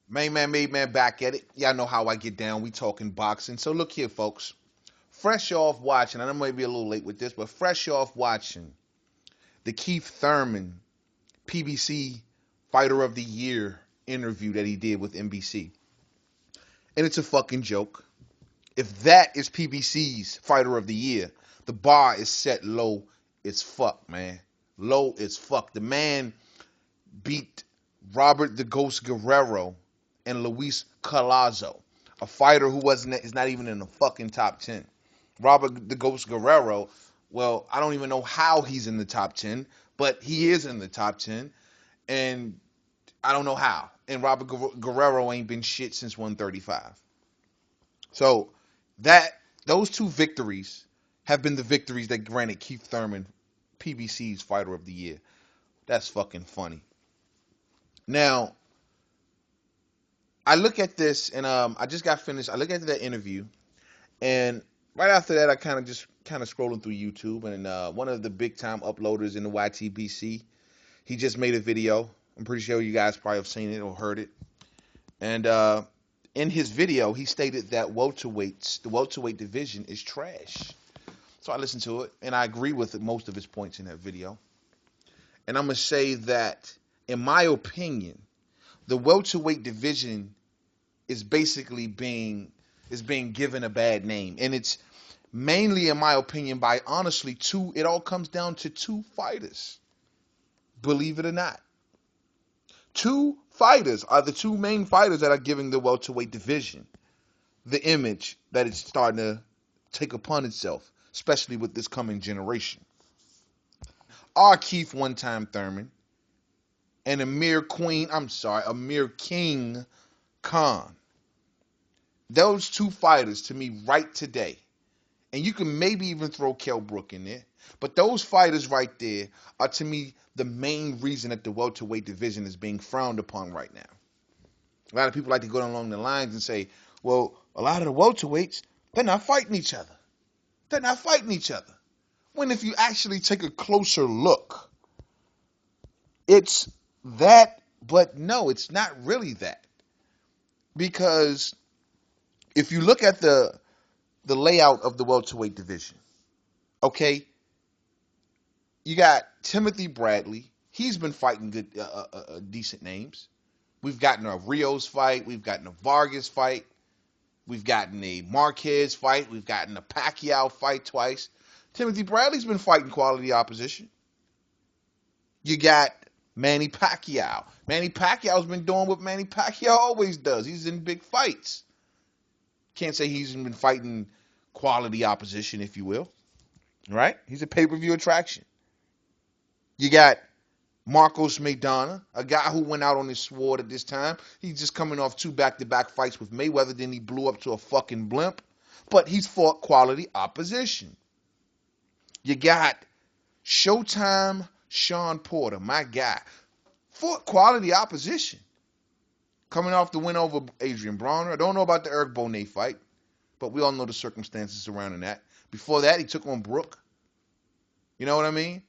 Main man, made man, back at it. Y'all know how I get down. We talking boxing. So look here, folks. Fresh off watching, and I might be a little late with this, but fresh off watching the Keith Thurman PBC Fighter of the Year interview that he did with NBC. And it's a fucking joke. If that is PBC's Fighter of the Year, the bar is set low as fuck, man. Low as fuck. The man beat Robert the Ghost Guerrero and Luis Collazo, a fighter who is not even in the fucking top 10. Robert the Ghost Guerrero, well, I don't even know how he's in the top 10, but he is in the top 10, and I don't know how. And Robert Guerrero ain't been shit since 135. So those two victories have been the victories that granted Keith Thurman PBC's Fighter of the Year. That's fucking funny. Now, I look at this, and I just got finished. I look at that interview, and right after that, I kind of scrolling through YouTube, and one of the big time uploaders in the YTBC, he just made a video. I'm pretty sure you guys probably have seen it or heard it. And in his video, he stated that the welterweight division is trash. So I listened to it, and I agree with most of his points in that video. And I'm gonna say that, in my opinion, the welterweight division is basically being given a bad name, and it's mainly, in my opinion, by honestly two. It all comes down to two fighters. Believe it or not, two fighters are the two main fighters that are giving the welterweight division the image that it's starting to take upon itself, especially with this coming generation. Are Keith One Time Thurman and Amir King Khan. Those two fighters, to me, right today, and you can maybe even throw Kell Brook in there, but those fighters right there are, to me, the main reason that the welterweight division is being frowned upon right now. A lot of people like to go along the lines and say, well, a lot of the welterweights, they're not fighting each other. They're not fighting each other. When if you actually take a closer look, it's that, but no, it's not really that. Because if you look at the layout of the welterweight division, okay, you got Timothy Bradley. He's been fighting good, decent names. We've gotten a Rios fight. We've gotten a Vargas fight. We've gotten a Marquez fight. We've gotten a Pacquiao fight twice. Timothy Bradley's been fighting quality opposition. You got Manny Pacquiao. Manny Pacquiao's been doing what Manny Pacquiao always does. He's in big fights. Can't say he's been fighting quality opposition, if you will. Right? He's a pay-per-view attraction. You got Marcos Maidana, a guy who went out on his sword at this time. He's just coming off 2 back-to-back fights with Mayweather, then he blew up to a fucking blimp. But he's fought quality opposition. You got Showtime Sean Porter, my guy, fought quality opposition. Coming off the win over Adrian Bronner. I don't know about the Eric Bonet fight, but we all know the circumstances surrounding that. Before that, he took on Brook. You know what I mean?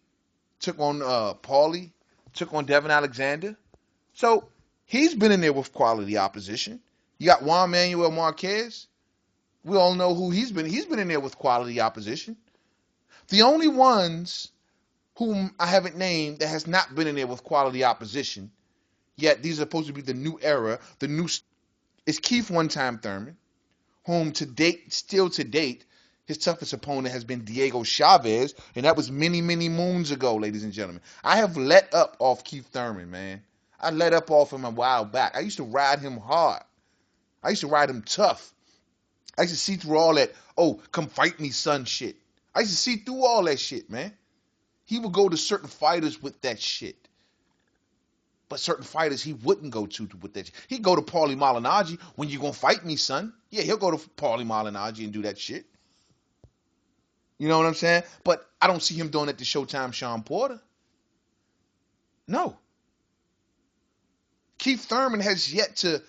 Took on Paulie. Took on Devin Alexander. So he's been in there with quality opposition. You got Juan Manuel Marquez. We all know who he's been. He's been in there with quality opposition. The only ones whom I haven't named that has not been in there with quality opposition, yet these are supposed to be the new era, is Keith One Time Thurman, whom still to date, his toughest opponent has been Diego Chavez, and that was many, many moons ago, ladies and gentlemen. I have let up off Keith Thurman, man. I let up off him a while back. I used to ride him hard. I used to ride him tough. I used to see through all that, oh, come fight me, son shit. I used to see through all that shit, man. He would go to certain fighters with that shit. But certain fighters he wouldn't go to with that shit. He'd go to Paulie Malignaggi, when you gonna fight me, son? Yeah, he'll go to Paulie Malignaggi and do that shit. You know what I'm saying? But I don't see him doing that to Showtime Sean Porter. No. Keith Thurman has yet to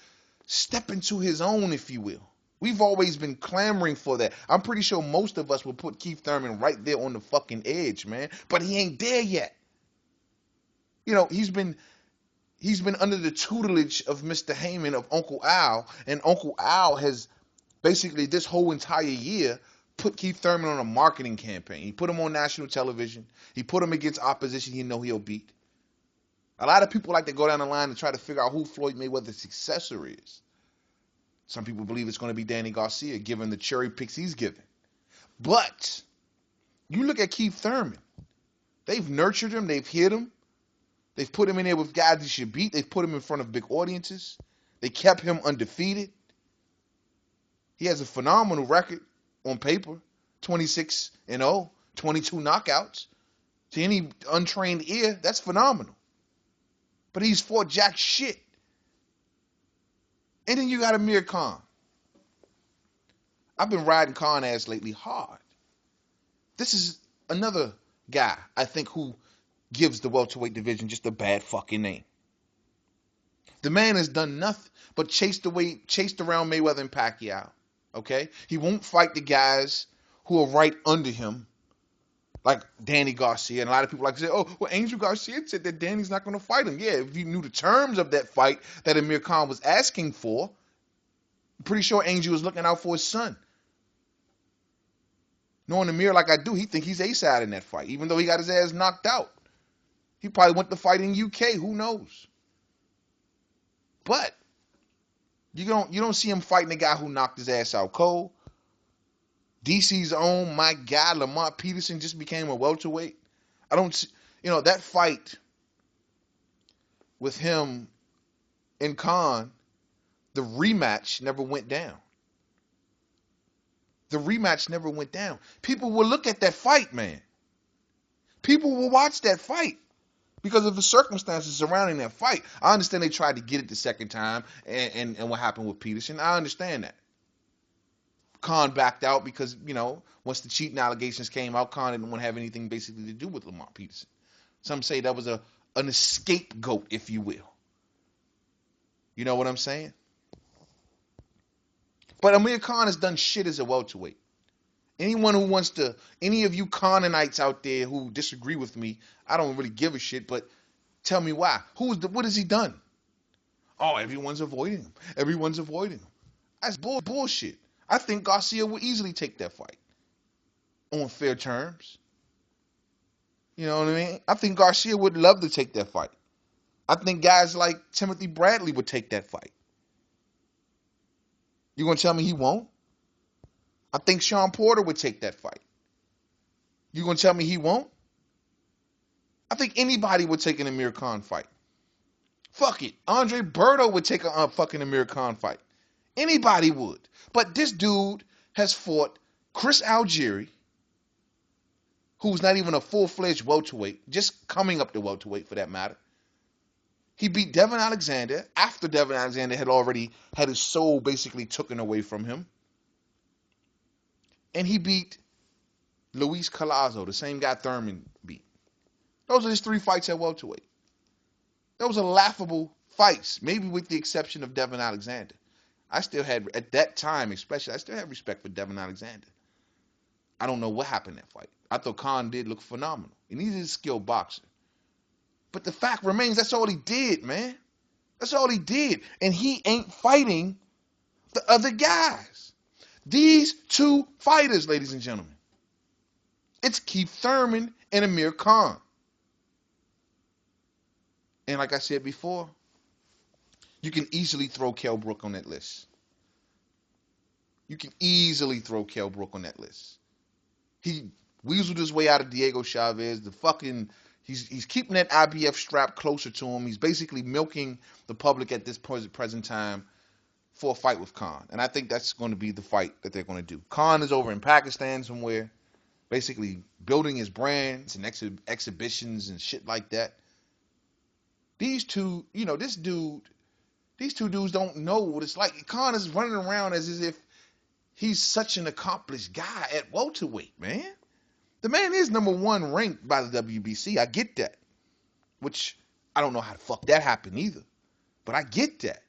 step into his own, if you will. We've always been clamoring for that. I'm pretty sure most of us would put Keith Thurman right there on the fucking edge, man. But he ain't there yet. You know, he's been he's been under the tutelage of Mr. Heyman, of Uncle Al, and Uncle Al has basically this whole entire year put Keith Thurman on a marketing campaign. He put him on national television. He put him against opposition he know he'll beat. A lot of people like to go down the line and try to figure out who Floyd Mayweather's successor is. Some people believe it's going to be Danny Garcia, given the cherry picks he's given. But you look at Keith Thurman. They've nurtured him. They've hit him. They've put him in there with guys he should beat. They've put him in front of big audiences. They kept him undefeated. He has a phenomenal record on paper. 26-0, 22 knockouts. To any untrained ear, that's phenomenal. But he's fought jack shit. And then you got Amir Khan. I've been riding Khan ass lately hard. This is another guy, I think, who gives the welterweight division just a bad fucking name. The man has done nothing but chased around Mayweather and Pacquiao. Okay? He won't fight the guys who are right under him, like Danny Garcia. And a lot of people like to say, oh, well, Angel Garcia said that Danny's not going to fight him. Yeah, if you knew the terms of that fight that Amir Khan was asking for, I'm pretty sure Angel was looking out for his son. Knowing Amir like I do, he think he's A-side in that fight, even though he got his ass knocked out. He probably went to fight in UK. Who knows? But you don't see him fighting the guy who knocked his ass out cold. DC's own, my guy, Lamont Peterson just became a welterweight. I don't see, that fight with him and Khan, the rematch never went down. The rematch never went down. People will look at that fight, man. People will watch that fight because of the circumstances surrounding that fight. I understand they tried to get it the second time and what happened with Peterson. I understand that. Khan backed out because, once the cheating allegations came out, Khan didn't want to have anything basically to do with Lamont Peterson. Some say that was an scapegoat, if you will. You know what I'm saying? But Amir Khan has done shit as a welterweight. Anyone who wants to, any of you Khanites out there who disagree with me, I don't really give a shit, but tell me why. What has he done? Oh, everyone's avoiding him. Everyone's avoiding him. That's bullshit. I think Garcia would easily take that fight on fair terms. You know what I mean? I think Garcia would love to take that fight. I think guys like Timothy Bradley would take that fight. You gonna tell me he won't? I think Sean Porter would take that fight. You gonna tell me he won't? I think anybody would take an Amir Khan fight. Fuck it. Andre Berto would take a fucking Amir Khan fight. Anybody would. But this dude has fought Chris Algieri, who's not even a full-fledged welterweight, just coming up to welterweight for that matter. He beat Devin Alexander after Devin Alexander had already had his soul basically taken away from him. And he beat Luis Collazo, the same guy Thurman beat. Those are his 3 fights at welterweight. Those are laughable fights, maybe with the exception of Devin Alexander. I still had, at that time especially, I still had respect for Devin Alexander. I don't know what happened in that fight. I thought Khan did look phenomenal. And he's a skilled boxer. But the fact remains, that's all he did, man. That's all he did. And he ain't fighting the other guys. These 2 fighters, ladies and gentlemen. It's Keith Thurman and Amir Khan. And like I said before, you can easily throw Kell Brook on that list. You can easily throw Kell Brook on that list. He weaseled his way out of Diego Chavez. He's keeping that IBF strap closer to him. He's basically milking the public at this present time for a fight with Khan. And I think that's going to be the fight that they're going to do. Khan is over in Pakistan somewhere, basically building his brands and exhibitions and shit like that. These two, these 2 dudes don't know what it's like. Khan is running around as if he's such an accomplished guy at welterweight, man. The man is number 1 ranked by the WBC. I get that. Which, I don't know how the fuck that happened either. But I get that.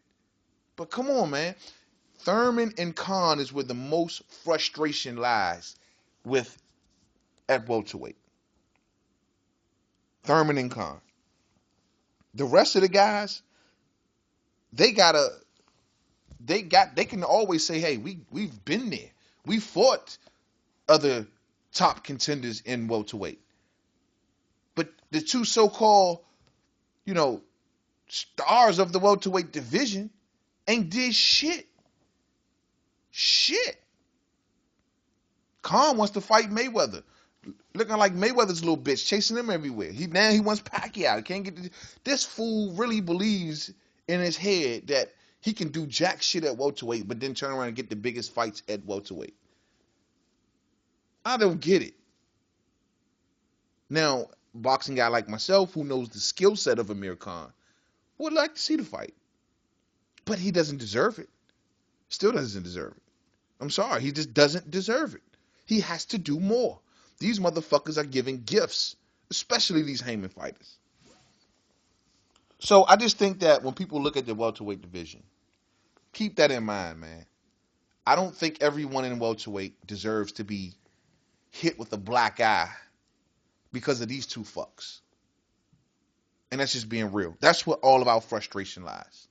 But come on, man. Thurman and Khan is where the most frustration lies at welterweight. Thurman and Khan. The rest of the guys, they gotta, they can always say, hey, we've been there. We fought other top contenders in welterweight. But the two so-called, you know, stars of the welterweight division ain't did shit. Shit. Khan wants to fight Mayweather. Looking like Mayweather's little bitch, chasing him everywhere. Now he wants Pacquiao. He can't get this fool really believes in his head that he can do jack shit at welterweight, but then turn around and get the biggest fights at welterweight. I don't get it. Now, boxing guy like myself, who knows the skill set of Amir Khan, would like to see the fight, but he doesn't deserve it. Still doesn't deserve it. I'm sorry, he just doesn't deserve it. He has to do more. These motherfuckers are giving gifts, especially these Heyman fighters. So I just think that when people look at the welterweight division, keep that in mind, man. I don't think everyone in welterweight deserves to be hit with a black eye because of these two fucks. And that's just being real. That's where all of our frustration lies.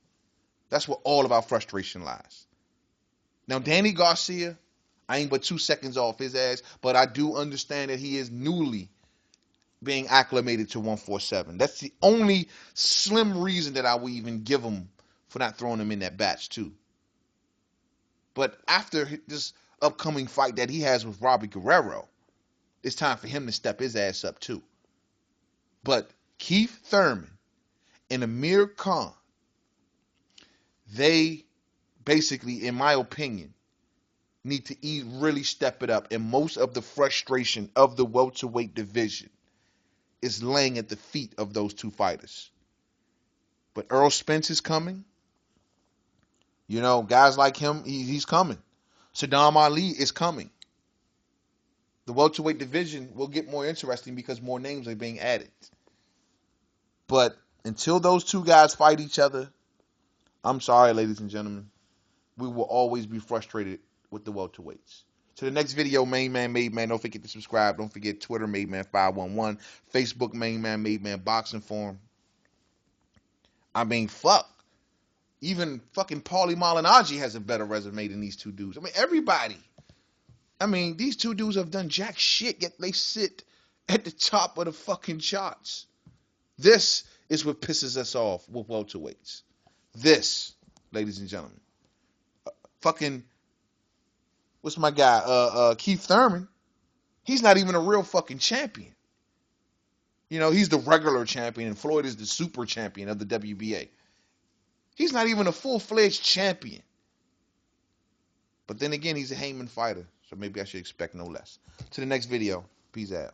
That's where all of our frustration lies. Now, Danny Garcia, I ain't but 2 seconds off his ass, but I do understand that he is newly being acclimated to 147. That's the only slim reason that I will even give him for not throwing him in that batch too. But after this upcoming fight that he has with Robbie Guerrero, it's time for him to step his ass up too. But Keith Thurman and Amir Khan, they basically, in my opinion, need to really step it up. And most of the frustration of the welterweight division is laying at the feet of those two fighters. But Earl Spence is coming. You know, guys like him, he's coming. Saddam Ali is coming. The welterweight division will get more interesting because more names are being added. But until those two guys fight each other, I'm sorry, ladies and gentlemen, we will always be frustrated with the welterweights. To the next video, Main Man Made Man. Don't forget to subscribe. Don't forget Twitter, Made Man 511. Facebook, Main Man Made Man Boxing Forum. I mean, fuck. Even fucking Paulie Malignaggi has a better resume than these two dudes. I mean, everybody. I mean, these two dudes have done jack shit, yet they sit at the top of the fucking charts. This is what pisses us off with welterweights. This, ladies and gentlemen. Fucking, what's my guy? Keith Thurman. He's not even a real fucking champion. You know, he's the regular champion, and Floyd is the super champion of the WBA. He's not even a full-fledged champion. But then again, he's a Heyman fighter, so maybe I should expect no less. To the next video. Peace out.